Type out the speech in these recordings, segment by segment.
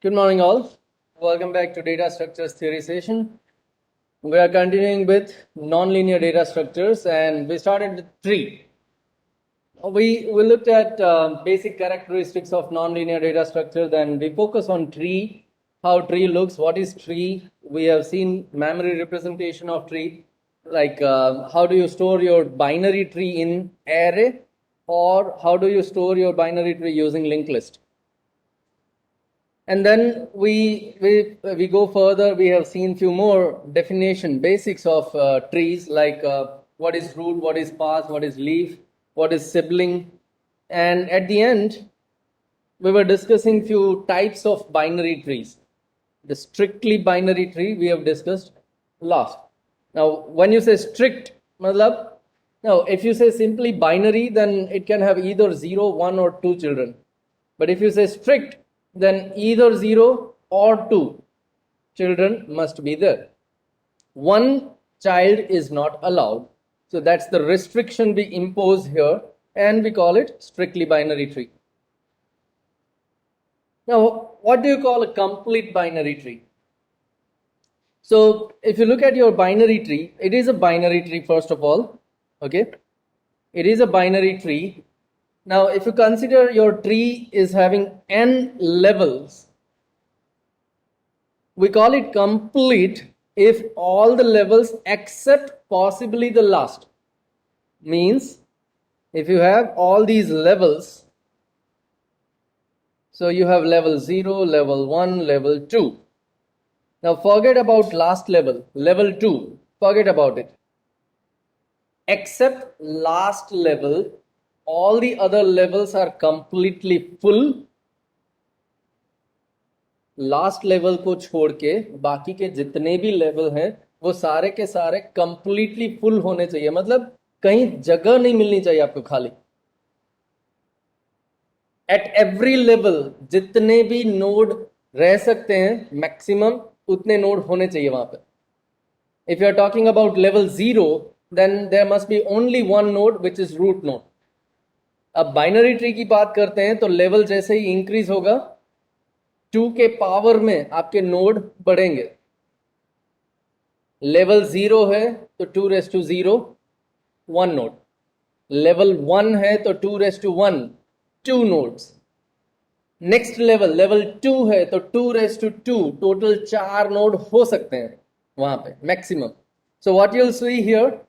Good morning, all. Welcome back to Data Structures Theory session. We are continuing with nonlinear data structures, and we started with tree. We looked at basic characteristics of nonlinear data structure. Then we focus on tree, how tree looks, what is tree. We have seen memory representation of tree, like how do you store your binary tree in array, or how do you store your binary tree using linked list. And then we go further. We have seen few more definition basics of trees, like what is root, what is path, what is leaf, what is sibling. And at the end, we were discussing few types of binary trees. The strictly binary tree we have discussed last. Now, when you say strict, matlab, now if you say simply binary, then it can have either 0, 1 or 2 children. But if you say strict, then either 0 or 2 children must be there. One child is not allowed. So that's the restriction we impose here, and we call it strictly binary tree. Now, what do you call a complete binary tree? So if you look at your binary tree, it is a binary tree first of all. Okay, it is a binary tree. Now, if you consider your tree is having n levels, we call it complete if all the levels except possibly the last. Means if you have all these levels, so you have level 0, level 1, level 2. Now forget about last level, level 2, forget about it. Except last level, all the other levels are completely full. Last level को छोड़ के बाकी के जितने भी level हैं वो सारे के सारे कंप्लीटली फुल होने चाहिए, मतलब कहीं जगह नहीं मिलनी चाहिए आपको खाली. एट एवरी लेवल जितने भी नोड रह सकते हैं मैक्सिमम उतने नोड होने चाहिए वहां पे. If you are talking about level 0, then there must be only one node which is root node. अब बाइनरी ट्री की बात करते हैं तो लेवल जैसे ही इंक्रीज होगा 2 के पावर में आपके नोड बढ़ेंगे. लेवल 0 है तो 2 रेस टू 0 1 नोड. लेवल 1 है तो 2 raise to 1 2 nodes. Next level level 2 है तो 2 रेस टू 2 टोटल 4 नोड हो सकते हैं वहां पे maximum. So what you will see here,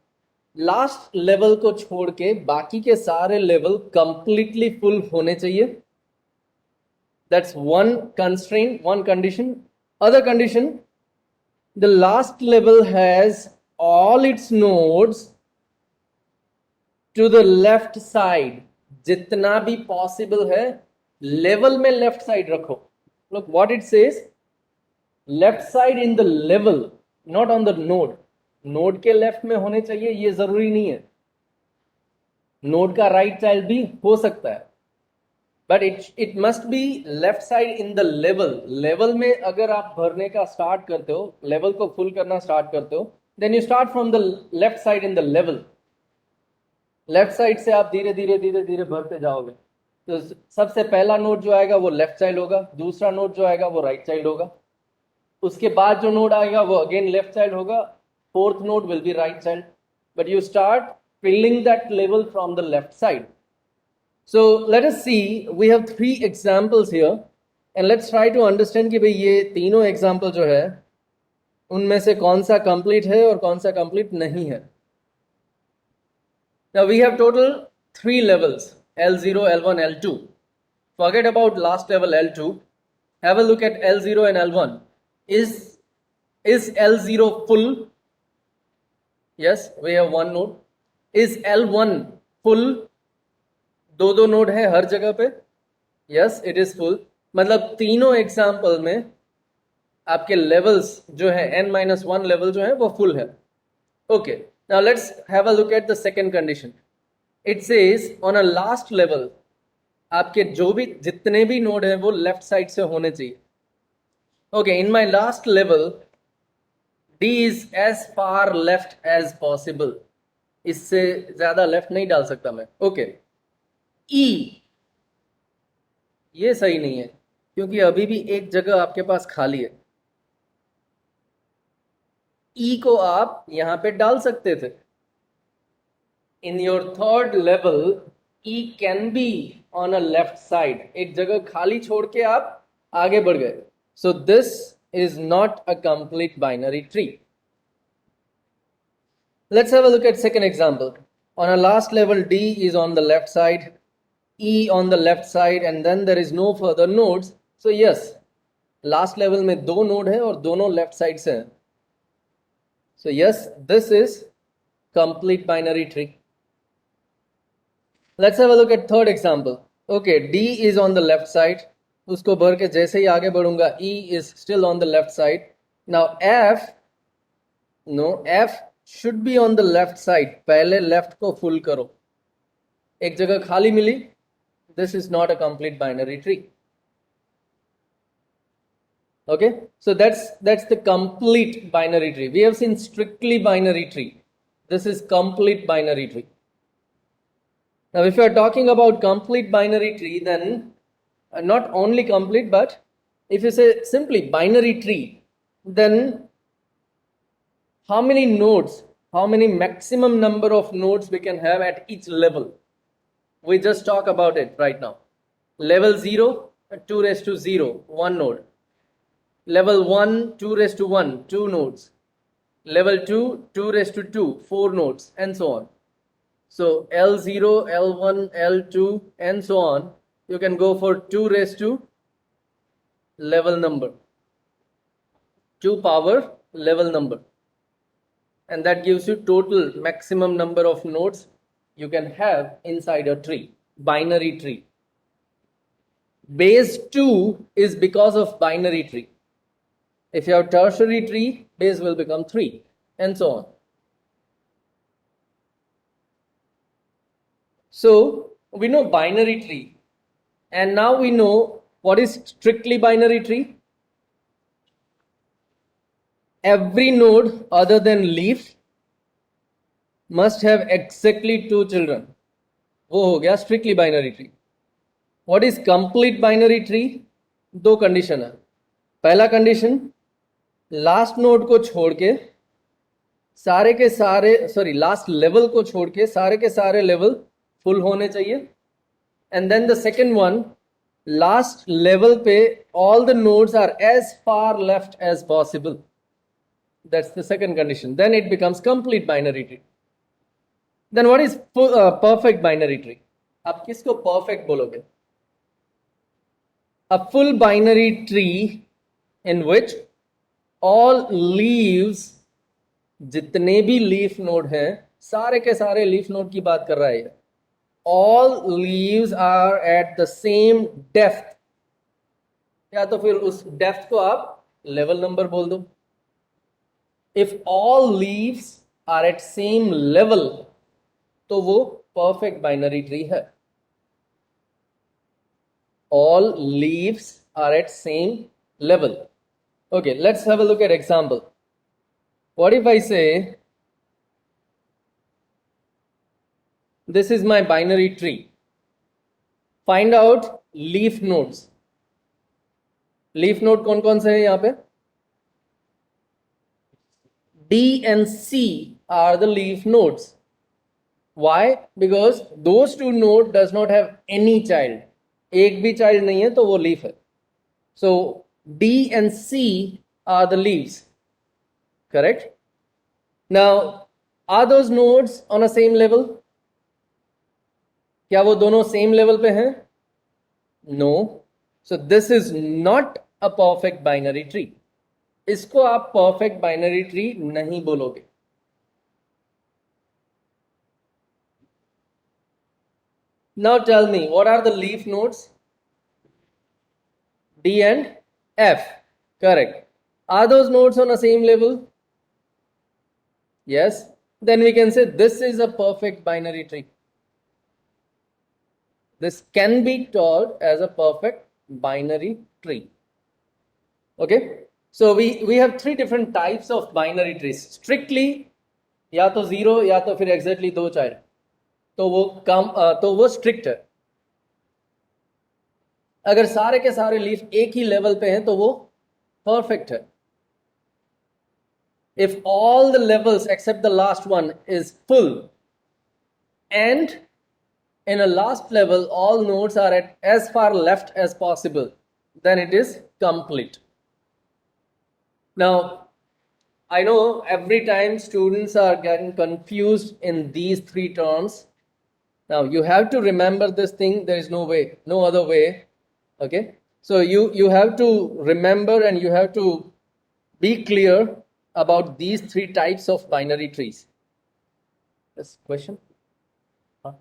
last level को छोड़ के बाकी के सारे लेवल कंप्लीटली फुल होने चाहिए. That's one constraint, one condition. Other condition, the last level has all its nodes to the left side. जितना भी possible है level में left side रखो. Look what it says, left side in the level, not on the node. Node के left में होने चाहिए ये जरूरी नहीं है, नोड का राइट चाइल्ड भी हो सकता है, but it must be left side in the level. Level में अगर आप भरने का स्टार्ट करते हो, लेवल को फुल करना स्टार्ट करते हो, then you start from the left side in the level. Left side से आप धीरे धीरे धीरे धीरे भरते जाओगे. तो सबसे पहला नोड जो आएगा वो लेफ्ट चाइल्ड होगा, दूसरा नोड जो आएगा वो राइट चाइल्ड होगा, उसके बाद जो नोड आएगा वो अगेन लेफ्ट चाइल्ड होगा, fourth node will be right child, but you start filling that level from the left side. So let us see, we have 3 examples here and let's try to understand कि भाई ये तीनों example जो है उनमें से कौन सा complete है और कौन सा complete नहीं है. Now we have total 3 levels, L0, L1, L2. Forget about last level L2. Have a look at L0 and L1. Is L0 full? Yes, we have one node. Is L1 full? दो node है हर जगह पे. Yes, it is full. मतलब तीनों example में आपके levels जो है n-1 लेवल जो है वो फुल है. Okay, now let's have a look at the second condition. It says on a last level आपके जो भी जितने भी नोड है वो लेफ्ट साइड से होने चाहिए. Okay, in my last level D is as far left as possible. इससे ज्यादा लेफ्ट नहीं डाल सकता मैं. ओके, E ये सही नहीं है. क्योंकि अभी भी एक जगह आपके पास खाली है। ई को आप यहां पे डाल सकते थे। In your third level E can be on a left side, एक जगह खाली छोड़ के आप आगे बढ़ गए। So this is not a complete binary tree. Let's have a look at second example. On a last level, D is on the left side, E on the left side, and then there is no further nodes. So yes, last level में दो node है और दोनों left side से हैं. So yes, this is complete binary tree. Let's have a look at third example. Okay, D is on the left side. उसको भर के जैसे ही आगे बढ़ूंगा, E is still on the left side. Now F should be on the left side. पहले left को full करो. एक जगह खाली मिली. This is not a complete binary tree. Okay, so that's the complete binary tree. We have seen strictly binary tree. This is complete binary tree. Now, if you are talking about complete binary tree, then not only complete, but if you say simply binary tree, then how many nodes, how many maximum number of nodes we can have at each level? We just talk about it right now. Level 0, 2 raised to 0, 1 node. Level 1, 2 raised to 1, 2 nodes. Level 2, 2 raised to 2, 4 nodes, and so on. So L0, L1, L2, and so on. You can go for 2 raised to level number. 2 power level number. And that gives you total maximum number of nodes you can have inside a tree, binary tree. Base 2 is because of binary tree. If you have tertiary tree, base will become 3, and so on. So we know binary tree, and now we know what is strictly binary tree. Every node other than leaf must have exactly 2 children. वो हो गया strictly binary tree. What is complete binary tree? दो condition है. पहला condition, last node को छोड़ के सारे के सारे लास्ट लेवल को छोड़ के सारे लेवल फुल होने चाहिए. And then the second one, last level पे all the nodes are as far left as possible. That's the second condition. Then it becomes complete binary tree. Then what is perfect binary tree? आप किसको perfect बोलोगे? A full binary tree in which all leaves, जितने भी leaf node हैं, सारे के सारे leaf node की बात कर रहा है. All leaves are at the same depth. या तो फिर उस depth को आप level number बोल दो. If all leaves are at same level, तो वो perfect binary tree है. All leaves are at same level. Okay, let's have a look at example. What if I say, this is my binary tree. Find out leaf nodes. Leaf node कौन कौन से हैं यहाँ पे? D and C are the leaf nodes. Why? Because those two nodes does not have any child. एक भी child नहीं है तो वो leaf है. So D and C are the leaves. Correct? Now, are those nodes on a same level? क्या वो दोनों same level पे हैं? No. So this is not a perfect binary tree. इसको आप perfect binary tree नहीं बोलोगे. Now tell me, what are the leaf nodes? D and F. Correct. Are those nodes on the same level? Yes. Then we can say this is a perfect binary tree. This can be called as a perfect binary tree. Okay. So we have 3 different types of binary trees. Strictly, या तो 0 या तो फिर exactly 2 child. तो वो strict है. अगर सारे के सारे लीफ एक ही लेवल पे हैं तो वो परफेक्ट है. If all the levels except the last one is full and in a last level all nodes are at as far left as possible, then it is complete. Now I know every time students are getting confused in these three terms. Now you have to remember this thing. There is no way, no other way. Okay, so you have to remember and you have to be clear about these three types of binary trees. This question? Huh?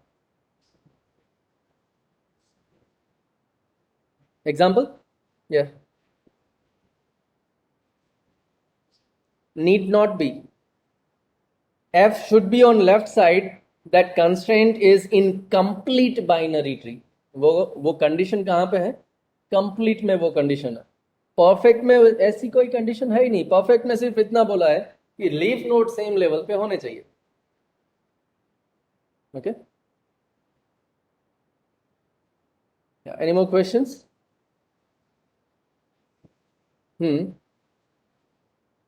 Example? Yeah. Need not be. F should be on left side. That constraint is in complete binary tree. वो condition कहाँ पे है? Complete में वो condition है. Perfect में ऐसी कोई कंडीशन है ही नहीं. परफेक्ट में सिर्फ इतना बोला है कि लीफ नोड सेम लेवल पे होने चाहिए. Okay. Yeah. Any more questions?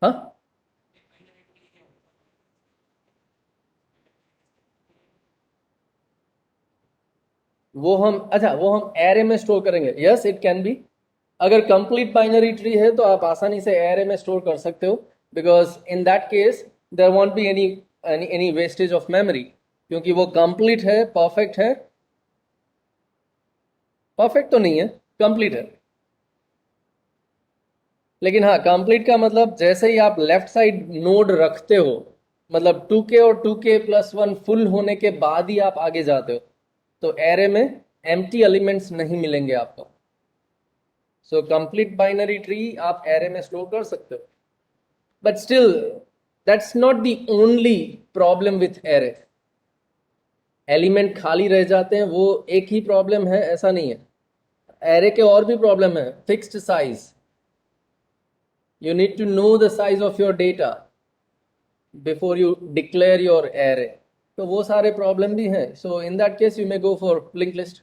हाँ. वो हम एरे में स्टोर करेंगे. Yes, it can be. अगर कंप्लीट बाइनरी ट्री है तो आप आसानी से एरे में स्टोर कर सकते हो, because in that case there won't be any wastage of memory, क्योंकि वो कंप्लीट है, परफेक्ट है. परफेक्ट तो नहीं है, कंप्लीट है. लेकिन हाँ, कंप्लीट का मतलब जैसे ही आप लेफ्ट साइड नोड रखते हो, मतलब 2k और 2k+1 फुल होने के बाद ही आप आगे जाते हो, तो एरे में एम्प्टी एलिमेंट्स नहीं मिलेंगे आपको. सो कंप्लीट बाइनरी ट्री आप एरे में स्टोर कर सकते हो, but still that's not the only problem with array. Element खाली रह जाते हैं, वो एक ही प्रॉब्लम है ऐसा नहीं है. एरे के और भी प्रॉब्लम है. Fixed size, you need to know the size of your data before you declare your array. तो वो सारे प्रॉब्लम भी हैं. So in that case you may go for linked list.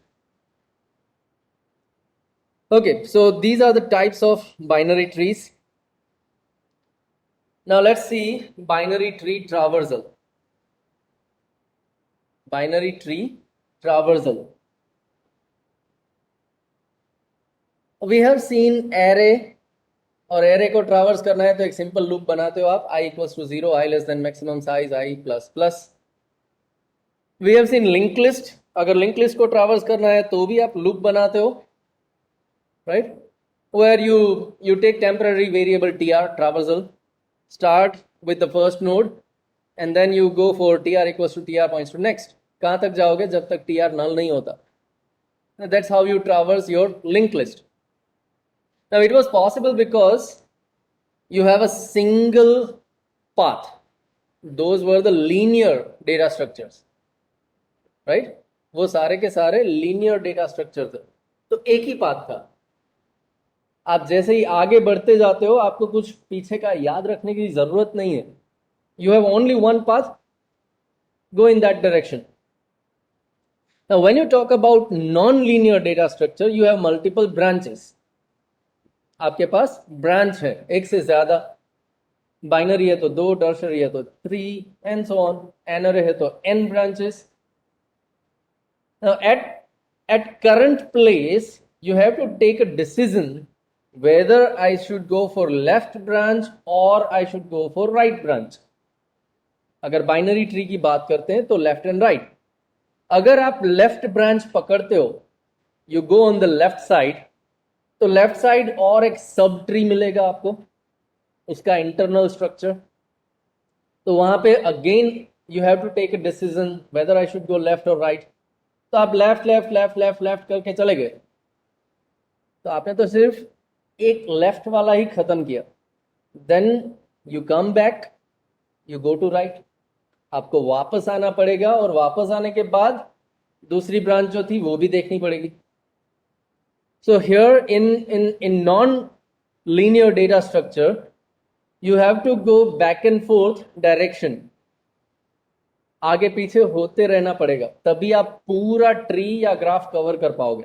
Okay, so these are the types of binary trees. Now let's see binary tree traversal. Binary tree traversal. We have seen array, और array को traverse करना है तो एक simple loop बनाते हो आप, i = 0, i less than maximum size i plus plus. We have seen link list. अगर लिंक लिस्ट को ट्रावर्स करना है तो भी आप लूप बनाते हो, right, where you take temporary variable tr traversal, start with the first node and then you go for tr = tr points to next. कहाँ तक जाओगे? जब तक tr नल नहीं होता. That's how you traverse your link list. Now it was possible because you have a single path. Those were the linear data structures, right? वो सारे के सारे linear data structure थे, तो एक ही पाथ था. आप जैसे ही आगे बढ़ते जाते हो आपको कुछ पीछे का याद रखने की जरूरत नहीं है. You have only one path, go in that direction. Now when you talk about non-linear data structure, you have multiple branches. आपके पास ब्रांच है एक से ज्यादा. बाइनरी है तो 2, टर्शरी है तो 3, एंड सो ऑन. एनरे है तो n branches. Now at current place you have to take a decision whether I should go for left branch or I should go for right branch. अगर binary tree की बात करते हैं तो left and right. अगर आप left branch पकड़ते हो, you go on the left side, तो लेफ्ट साइड और एक सब ट्री मिलेगा आपको, उसका इंटरनल स्ट्रक्चर. तो वहां पे again you have to take a decision whether I should go left और राइट. तो आप left left left left left करके चले गए, तो आपने तो सिर्फ एक लेफ्ट वाला ही खत्म किया. Then you come back, you go to right. आपको वापस आना पड़ेगा और वापस आने के बाद दूसरी ब्रांच जो थी वो भी देखनी पड़ेगी. So here in non-linear data structure, you have to go back and forth direction. आगे पीछे होते रहना पड़ेगा, तभी आप पूरा ट्री या ग्राफ कवर कर पाओगे.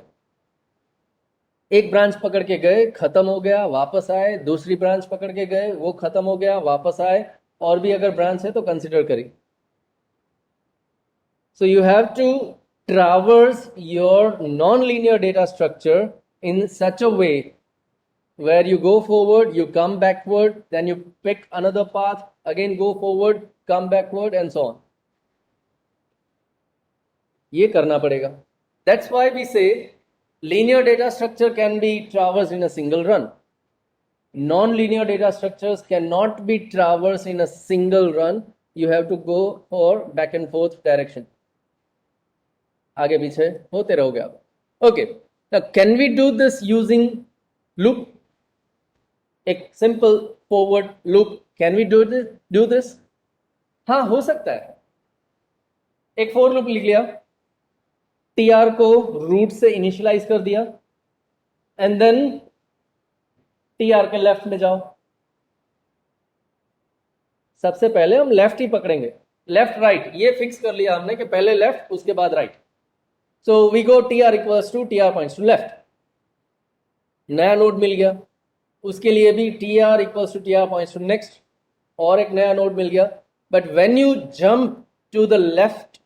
एक ब्रांच पकड़ के गए, खत्म हो गया, वापस आए, दूसरी ब्रांच पकड़ के गए, वो खत्म हो गया, वापस आए, और भी अगर ब्रांच है तो कंसिडर करिए. So you have to traverse your non-linear data structure in such a way where you go forward, you come backward, then you pick another path, again go forward, come backward, and so on. ये करना पड़ेगा. That's why we say linear data structure can be traversed in a single run. Non-linear data structures cannot be traversed in a single run. You have to go for back and forth direction. आगे पीछे होते रहोगे आप. Okay. Now, can we do this using loop? एक simple forward loop. Can we do this? हाँ, हो सकता है. एक फॉर लूप लिख लिया, टीआर को रूट से इनिशियलाइज कर दिया, एंड देन टीआर के लेफ्ट में जाओ. सबसे पहले हम लेफ्ट ही पकड़ेंगे, लेफ्ट राइट ये फिक्स कर लिया हमने कि पहले लेफ्ट उसके बाद right. So we go TR equals to TR points to left. नया नोड मिल गया, उसके लिए भी T R equals to T R points to next, और एक नया नोड मिल गया. But when you jump to the left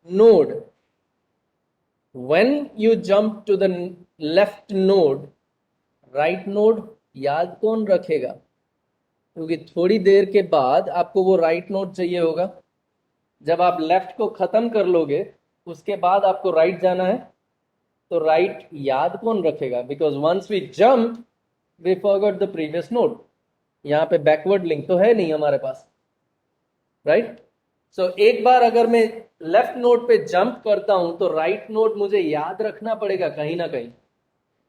node, when you jump to the left node, right node याद कौन रखेगा? क्योंकि थोड़ी देर के बाद आपको वो राइट नोड चाहिए होगा. जब आप लेफ्ट को खत्म कर लोगे, उसके बाद आपको राइट जाना है, तो राइट याद कौन रखेगा? Because once we jump we forgot the previous node. यहाँ पे बैकवर्ड लिंक तो है नहीं हमारे पास, राइट? सो एक बार अगर मैं लेफ्ट नोड पे जंप करता हूं तो राइट नोड मुझे याद रखना पड़ेगा कहीं ना कहीं.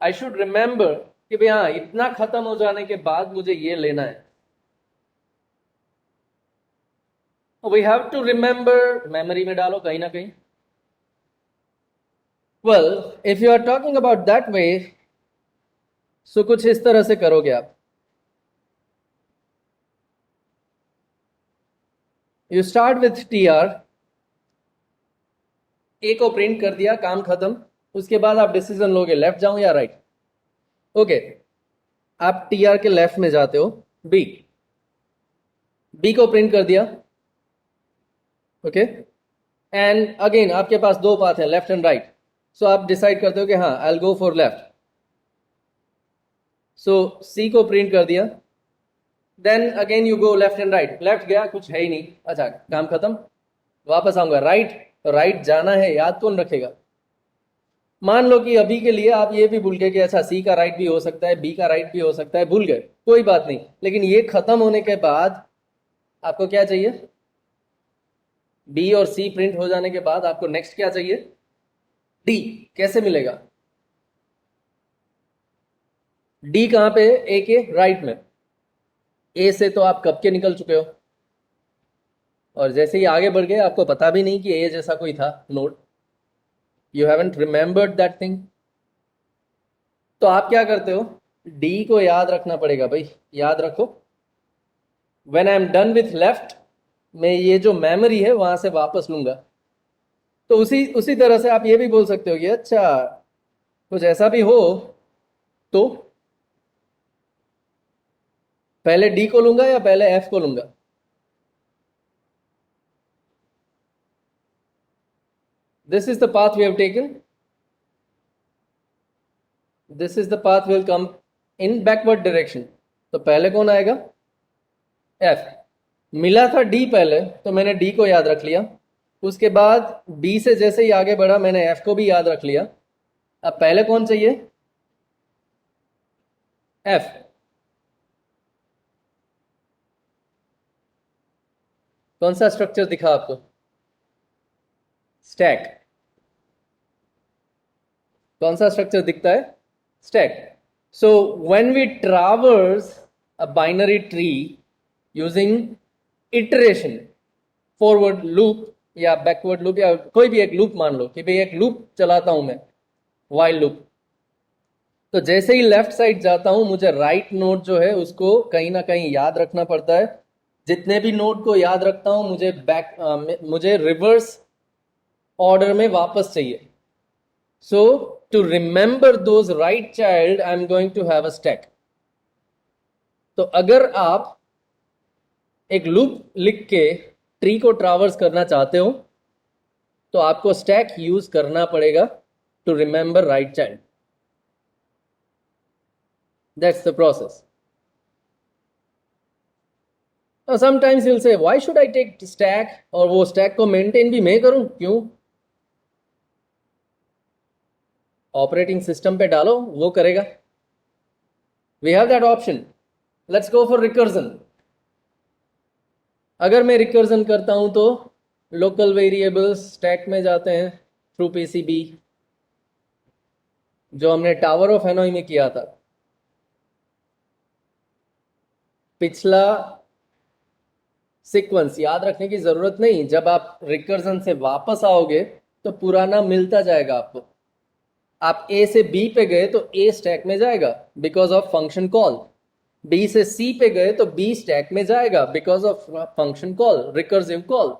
आई शुड रिमेंबर कि भाई हाँ, इतना खत्म हो जाने के बाद मुझे ये लेना है. We have to remember, memory में डालो कहीं ना कहीं. Well, if you are talking about that way, so कुछ इस तरह से करोगे आप. You start with T R, A को प्रिंट कर दिया, काम खत्म. उसके बाद आप डिसीजन लोगे लेफ्ट जाऊं या राइट. ओके, आप टी आर के लेफ्ट में जाते हो, बी, बी को प्रिंट कर दिया. ओके, एंड अगेन आपके पास दो पाथ है, लेफ्ट एंड राइट. सो आप डिसाइड करते हो कि हाँ, I will go for left. So C को प्रिंट कर दिया, then again you go left and right. Left गया, कुछ है ही नहीं, अच्छा काम खत्म, वापस आऊंगा राइट. तो राइट जाना है, याद कौन रखेगा? मान लो कि अभी के लिए आप ये भी भूल गए कि अच्छा सी का राइट भी हो सकता है, बी का राइट भी हो सकता है, भूल गए, कोई बात नहीं. लेकिन ये खत्म होने के बाद आपको क्या चाहिए? बी और सी प्रिंट हो जाने के बाद आपको नेक्स्ट क्या चाहिए? डी. कैसे मिलेगा? डी कहां पे? ए के राइट में. ए से तो आप कब के निकल चुके हो, और जैसे ही आगे बढ़ गए आपको पता भी नहीं कि ए जैसा कोई था node. You haven't remembered that thing. तो आप क्या करते हो? डी को याद रखना पड़ेगा भाई, याद रखो. When I am done with left, मैं ये जो मेमोरी है वहां से वापस लूंगा. तो उसी तरह से आप ये भी बोल सकते हो कि अच्छा कुछ ऐसा भी हो तो पहले डी को लूंगा या पहले एफ को लूंगा. This is the path we have taken. This is the path will come in backward direction. तो पहले कौन आएगा? एफ. मिला था डी पहले, तो मैंने डी को याद रख लिया. उसके बाद बी से जैसे ही आगे बढ़ा, मैंने एफ को भी याद रख लिया. अब पहले कौन चाहिए? एफ. कौन सा स्ट्रक्चर दिखा आपको? स्टैक. कौन सा स्ट्रक्चर दिखता है? Stack. So when we traverse a binary tree using iteration, forward loop या बैकवर्ड लूप, या कोई भी एक लूप मान लो कि भाई एक लूप चलाता हूं मैं, व्हाइल लूप. तो जैसे ही लेफ्ट साइड जाता हूं, मुझे राइट नोड जो है उसको कहीं ना कहीं याद रखना पड़ता है. जितने भी नोड को याद रखता हूं, मुझे रिवर्स ऑर्डर में वापस चाहिए. सो to remember those right child, I'm going to have a stack. तो अगर आप एक लूप लिख के ट्री को ट्रावर्स करना चाहते हो तो आपको स्टैक यूज करना पड़ेगा to remember right child. That's the process. Now sometimes you'll say, why should I take stack? और वो stack को maintain भी मैं करूं, क्यों? ऑपरेटिंग सिस्टम पे डालो, वो करेगा. We have that option. Let's go for recursion. अगर मैं recursion करता हूं तो local variables stack में जाते हैं through PCB, जो हमने टावर ऑफ हेनोई में किया था. पिछला सीक्वेंस याद रखने की जरूरत नहीं. जब आप रिकर्जन से वापस आओगे तो पुराना मिलता जाएगा आपको. आप ए से बी पे गए तो ए स्टैक में जाएगा because of function call. B से सी पे गए तो बी स्टैक में जाएगा because of function call, recursive call.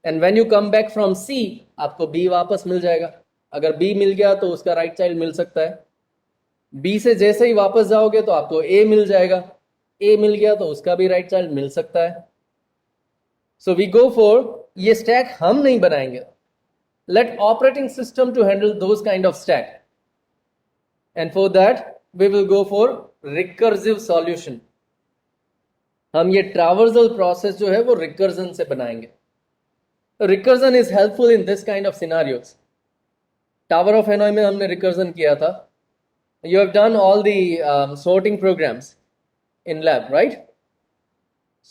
And when you come back from C आपको बी वापस मिल जाएगा. अगर बी मिल गया तो उसका राइट चाइल्ड मिल सकता है. बी से जैसे ही वापस जाओगे तो आपको ए मिल जाएगा. ए मिल गया तो उसका भी राइट चाइल्ड मिल सकता है. सो वी गो फॉर, ये स्टैक हम नहीं बनाएंगे. Let operating system to handle those kind of stack. And for that we will go for recursive solution. हम ये ट्रावर्सल प्रोसेस जो है वो रिकर्जन से बनाएंगे. Recursion is helpful in this kind of scenarios. Tower of Hanoi में हमने recursion किया था. You have done all the sorting programs in lab, right?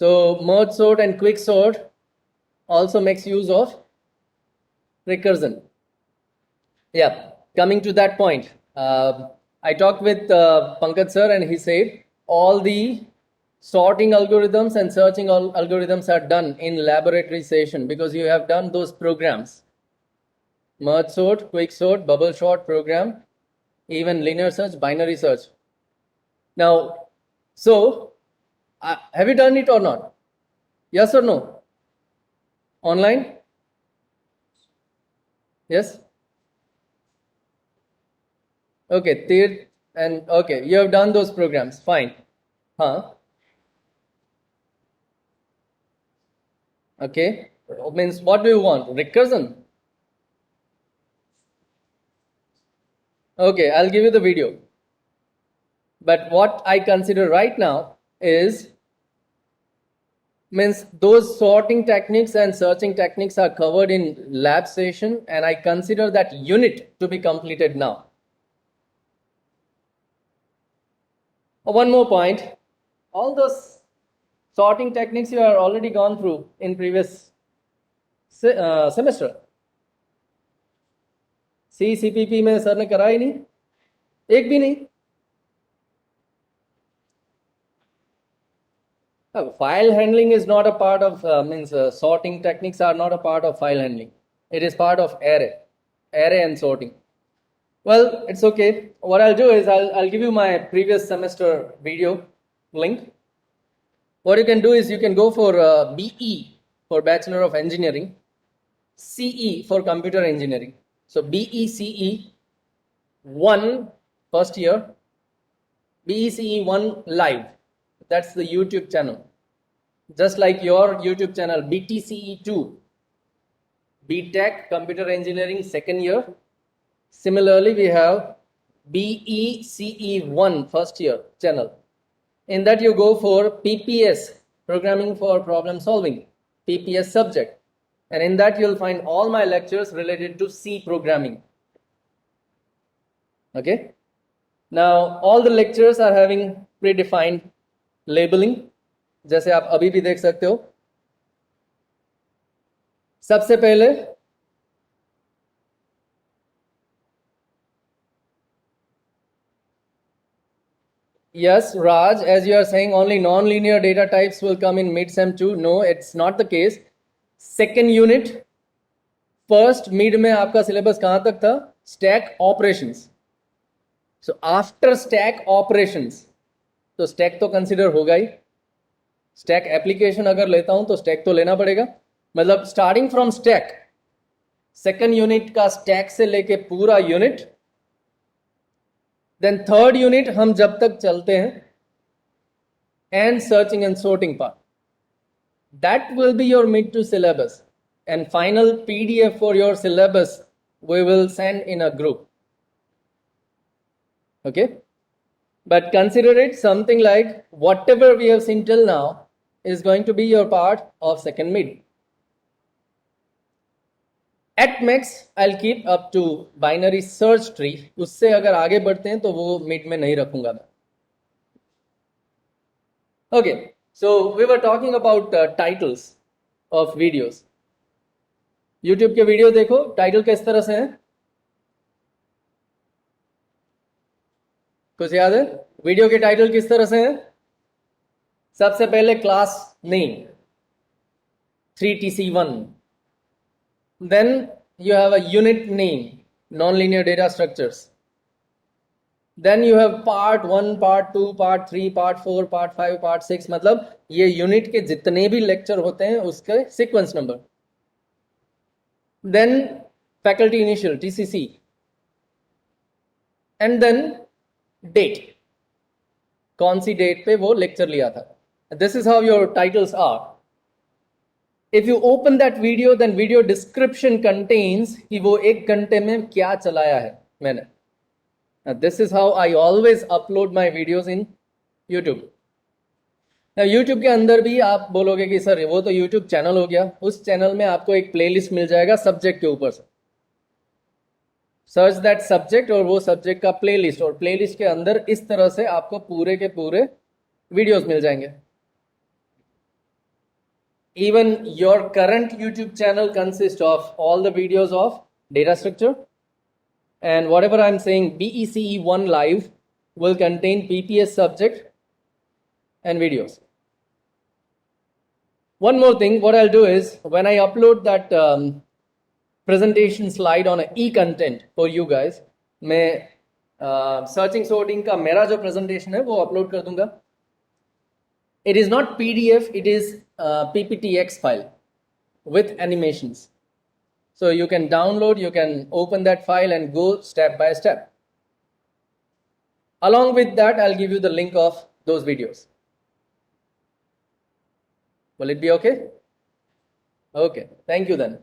So merge sort and quick sort also makes use of recursion. Yeah, coming to that point, I talked with Pankaj sir and he said all the sorting algorithms and searching algorithms are done in laboratory session because you have done those programs. Merge sort, quick sort, bubble sort program, even linear search, binary search. Now, so have you done it or not? Yes or no? Online? Yes? Okay, Tir, and okay, you have done those programs, fine. Huh? Okay, means what do you want? Recursion? Okay, I'll give you the video. But what I consider right now is, means those sorting techniques and searching techniques are covered in lab session and I consider that unit to be completed now. One more point, all those sorting techniques you are already gone through in previous semester. CPP में sir ने करा ही नहीं, एक भी नहीं. File handling is not a part of sorting techniques are not a part of file handling. It is part of array and sorting. Well, it's okay. What I'll do is I'll give you my previous semester video link. What you can do is you can go for BE for Bachelor of Engineering, CE for Computer Engineering. So BECE 1 first year, BECE 1 live. That's the YouTube channel. Just like your YouTube channel, BTCE 2, BTech Computer Engineering second year. Similarly, we have BECE 1 first year channel. In that you go for PPS, Programming for Problem Solving, PPS subject. And in that you'll find all my lectures related to C programming. Okay. Now all the lectures are having predefined labeling, जैसे आप अभी भी देख सकते हो. सबसे पहले yes, Raj, as you are saying, only non-linear data types will come in mid-sem 2. No, it's not the case. Second unit first mid में आपका सिलेबस कहां तक था? Stack operations. So after stack operations तो स्टैक तो consider होगा ही. Stack application अगर लेता हूं तो स्टैक तो लेना पड़ेगा. मतलब starting from stack, second unit का स्टैक से लेके पूरा यूनिट देन थर्ड यूनिट हम जब तक चलते हैं and searching and sorting part, that will be your mid to syllabus, and final PDF for your syllabus we will send in a group. Okay, but consider it something like whatever we have seen till now is going to be your part of second mid. At max I'll keep up to binary search tree, उससे अगर आगे बढ़ते हैं तो वो mid में नहीं रखूंगा मैं. Okay, so we were talking about titles of videos. YouTube के वीडियो देखो, टाइटल किस तरह से है? कुछ याद है? वीडियो के टाइटल किस तरह से हैं? सबसे पहले class name 3TC1, then you have a unit name, non-linear data structures, then you have part 1, part 2, part 3, part 4, part 5, part 6, मतलब ये यूनिट के जितने भी लेक्चर होते हैं उसके sequence number, then faculty initial TCC, and then date, कौन सी date पे वो लेक्चर लिया था. This is how your titles are. If you open that video, then video description contains कि वो एक घंटे में क्या चलाया है मैंने. Now, this is how I always upload my videos in YouTube. Now, YouTube के अंदर भी आप बोलोगे कि सर वो तो YouTube चैनल हो गया, उस चैनल में आपको एक प्लेलिस्ट मिल जाएगा सब्जेक्ट के ऊपर से. सर्च दैट सब्जेक्ट और वो सब्जेक्ट का प्लेलिस्ट, और प्लेलिस्ट के अंदर इस तरह से आपको पूरे के पूरे वीडियोस मिल जाएंगे. Even your current YouTube channel consists of all the videos of data structure. And whatever I'm saying, BECE1 live will contain PPS subject and videos. One more thing, what I'll do is when I upload that presentation slide on an e-content for you guys, मैं searching sorting का मेरा जो presentation है वो upload कर दूंगा. It is not PDF, it is PPTX file with animations. So you can download, you can open that file and go step by step. Along with that, I'll give you the link of those videos. Will it be okay? Okay, thank you then.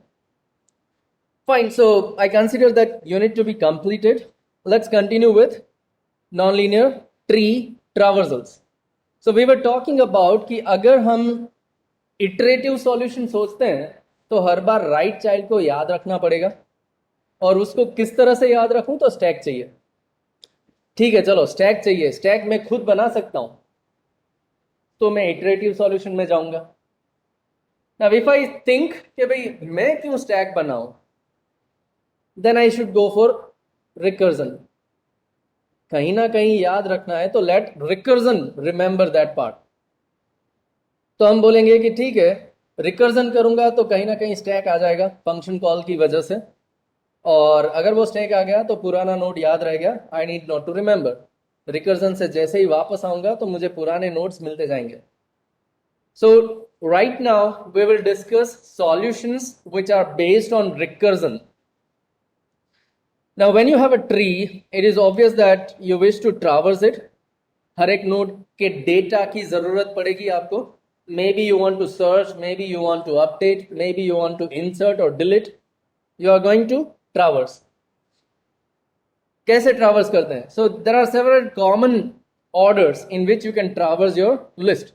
Fine, so I consider that unit to be completed. Let's continue with nonlinear tree traversals. So we were talking about कि अगर हम iterative solution सोचते हैं तो हर बार right child को याद रखना पड़ेगा, और उसको किस तरह से याद रखूं? तो स्टैक चाहिए. ठीक है, चलो स्टैक चाहिए, स्टैक मैं खुद बना सकता हूं, तो मैं इटरेटिव सॉल्यूशन में जाऊंगा. नाउ इफ आई थिंक कि भाई मैं क्यों स्टैक बनाऊं, then I should go for recursion. कहीं ना कहीं याद रखना है तो let recursion remember that part. तो हम बोलेंगे कि ठीक है, रिकर्जन करूंगा तो कहीं ना कहीं स्टैक आ जाएगा फंक्शन कॉल की वजह से, और अगर वो स्टैक आ गया तो पुराना नोड याद रह गया. I need not to remember. Recursion से जैसे ही वापस आऊंगा तो मुझे पुराने नोड्स मिलते जाएंगे. So right now we will discuss solutions which are based on recursion. Now when you have a tree, it is obvious that you wish to traverse it. हर एक नोड के डेटा की जरूरत पड़ेगी आपको. Maybe you want to search, maybe you want to update, maybe you want to insert or delete. You are going to traverse. कैसे traverse करते हैं? So there are several common orders in which you can traverse your list,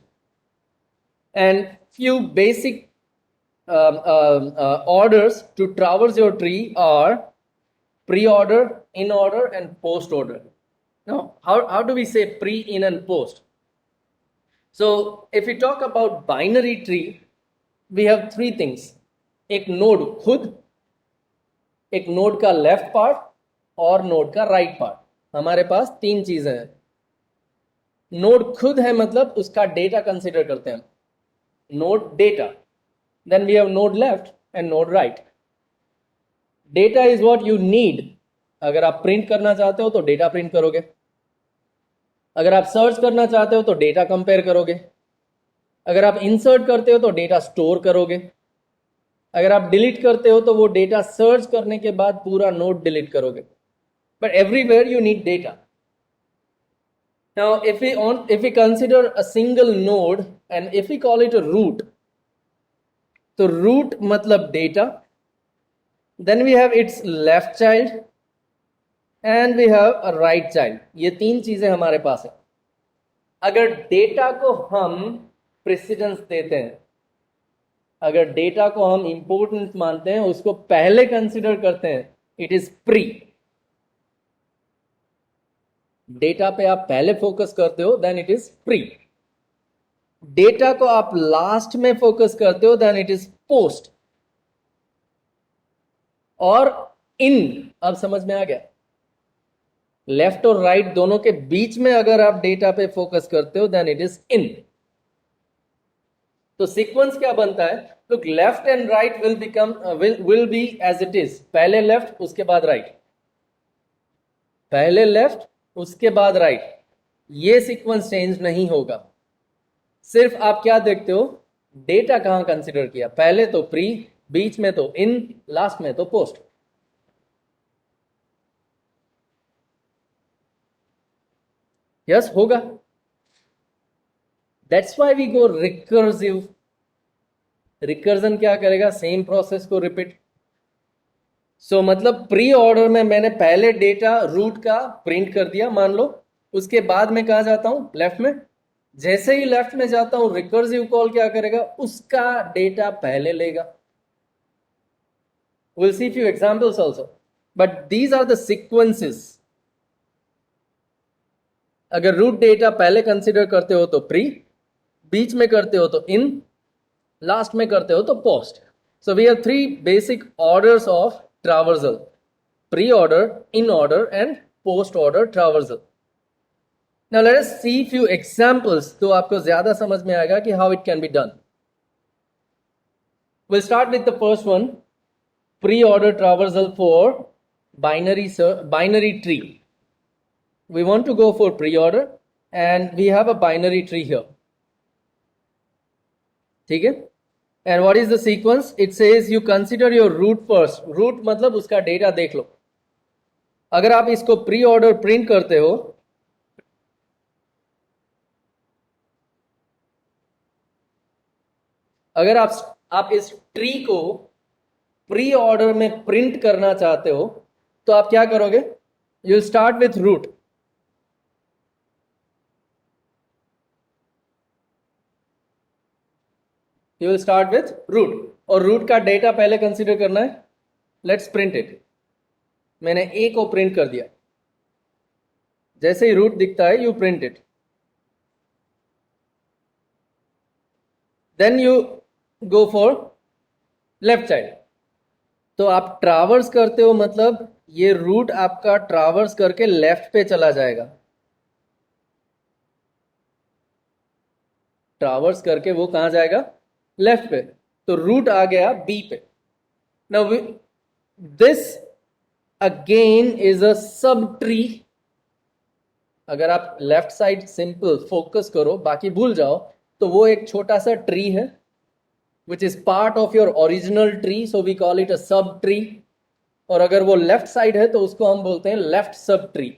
and few basic orders to traverse your tree are pre-order, in-order, and post-order. Now, how do we say pre, in, and post? So if we talk about binary tree, we have three things. एक node खुद, एक node का left part और node का right part. हमारे पास तीन चीजें हैं. नोड खुद है मतलब उसका डेटा कंसीडर करते हैं, node data. Then we have node left and node right. Data is what you need. अगर आप प्रिंट करना चाहते हो तो डेटा प्रिंट करोगे, अगर आप सर्च करना चाहते हो तो डेटा कंपेयर करोगे, अगर आप इंसर्ट करते हो तो डेटा स्टोर करोगे, अगर आप डिलीट करते हो तो वो डेटा सर्च करने के बाद पूरा नोड डिलीट करोगे. But everywhere you need data. Now, if we consider a single node and if we call it a root, तो root मतलब data, then we have its left child and we have a right child. ये तीन चीजें हमारे पास है. अगर data को हम प्रेसिडेंस देते हैं, अगर डेटा को हम इंपॉर्टेंट मानते हैं, उसको पहले कंसिडर करते हैं, इट इज प्री. डेटा पे आप पहले फोकस करते हो, then it is pre. Data को आप लास्ट में फोकस करते हो, देन इट इज पोस्ट. और इन, अब समझ में आ गया? लेफ्ट और राइट दोनों के बीच में अगर आप डेटा पे फोकस करते हो, देन इट इज इन. तो सीक्वेंस क्या बनता है? Look, left and right will be as it is. पहले लेफ्ट, उसके बाद राइट, पहले लेफ्ट, उसके बाद राइट. ये सीक्वेंस चेंज नहीं होगा. सिर्फ आप क्या देखते हो? डेटा कहां कंसिडर किया. पहले तो प्री, बीच में तो इन, लास्ट में तो पोस्ट. यस, होगा. That's why we go recursive. Recursion क्या करेगा? सेम प्रोसेस को रिपीट. सो मतलब प्री ऑर्डर में मैंने पहले डेटा रूट का प्रिंट कर दिया, मान लो. उसके बाद में कहा जाता हूं? लेफ्ट में. जैसे ही लेफ्ट में जाता हूं, रिकर्सिव कॉल क्या करेगा? उसका डेटा पहले लेगा. Will see few examples also, but these are the sequences. अगर रूट डेटा पहले कंसिडर करते हो तो प्री, बीच में करते हो तो इन, लास्ट में करते हो तो post. So we have three basic orders of traversal: pre-order, in-order, and post-order traversal. Now let us see few examples, तो आपको ज्यादा समझ में आएगा कि how it can be done. We'll start with the first one, pre-order traversal for binary tree. We want to go for pre-order and we have a binary tree here. ठीक है? And what is the sequence? It says you consider your root first. Root मतलब उसका data देख लो. अगर आप इसको pre order print करते हो, अगर आप इस ट्री को प्री ऑर्डर में प्रिंट करना चाहते हो, तो आप क्या करोगे? You start with root. You will start with root, और root का डेटा पहले कंसीडर करना है. Let's print it. मैंने ए को प्रिंट कर दिया. जैसे ही रूट दिखता है, you print it. Then you go for left side. तो आप ट्रावर्स करते हो, मतलब ये रूट आपका ट्रावर्स करके लेफ्ट पे चला जाएगा. ट्रावर्स करके वो कहां जाएगा? लेफ्ट पे. तो रूट आ गया बी पे. Now this again is a sub tree. अगर आप लेफ्ट साइड सिंपल फोकस करो, बाकी भूल जाओ, तो वो एक छोटा सा ट्री है which is part of your original tree, so we call it a sub tree. और अगर वो लेफ्ट साइड है तो उसको हम बोलते हैं लेफ्ट सब ट्री.